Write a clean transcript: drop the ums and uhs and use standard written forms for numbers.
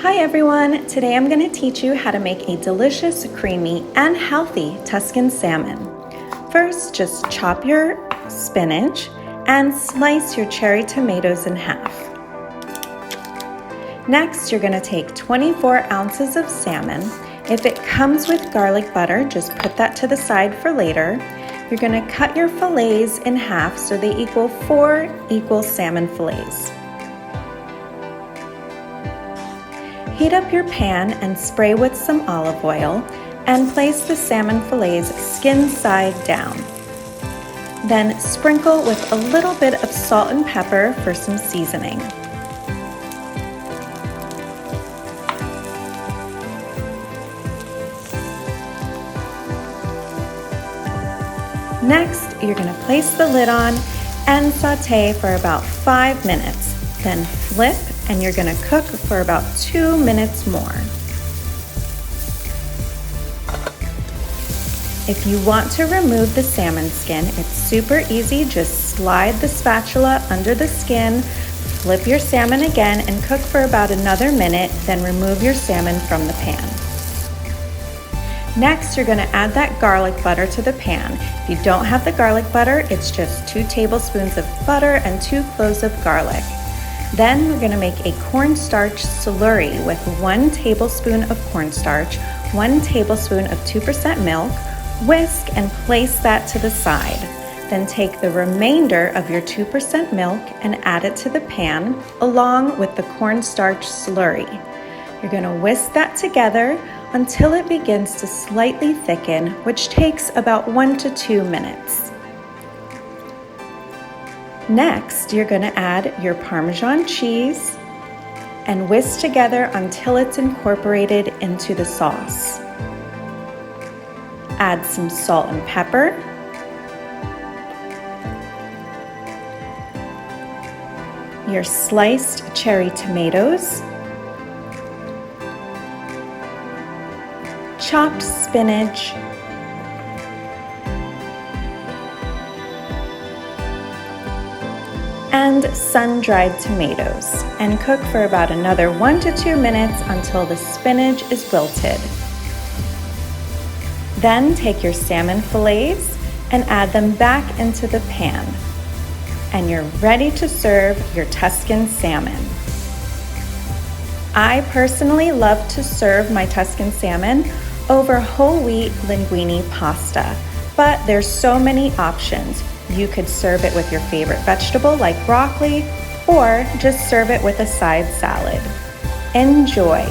Hi everyone! Today I'm going to teach you how to make a delicious, creamy, and healthy Tuscan salmon. First, just chop your spinach and slice your cherry tomatoes in half. Next, you're going to take 24 ounces of salmon. If it comes with garlic butter, just put that to the side for later. You're going to cut your fillets in half so they equal 4 equal salmon fillets. Heat up your pan and spray with some olive oil and place the salmon fillets skin side down. Then sprinkle with a little bit of salt and pepper for some seasoning. Next, you're going to place the lid on and saute for about 5 minutes. Then flip and you're going to cook for about 2 minutes more. If you want to remove the salmon skin, it's super easy. Just slide the spatula under the skin, flip your salmon again, and cook for about another minute, then remove your salmon from the pan. Next, you're going to add that garlic butter to the pan. If you don't have the garlic butter, it's just 2 tablespoons of butter and 2 cloves of garlic. Then we're going to make a cornstarch slurry with 1 tablespoon of cornstarch, 1 tablespoon of 2% milk, whisk and place that to the side. Then take the remainder of your 2% milk and add it to the pan along with the cornstarch slurry. You're going to whisk that together until it begins to slightly thicken, which takes about 1 to 2 minutes. Next, you're going to add your Parmesan cheese and whisk together until it's incorporated into the sauce. Add some salt and pepper. Your sliced cherry tomatoes. Chopped spinach. And sun-dried tomatoes, and cook for about another 1 to 2 minutes until the spinach is wilted. Then take your salmon fillets and add them back into the pan. And you're ready to serve your Tuscan salmon. I personally love to serve my Tuscan salmon over whole wheat linguini pasta, but there's so many options. You could serve it with your favorite vegetable like broccoli, or just serve it with a side salad. Enjoy!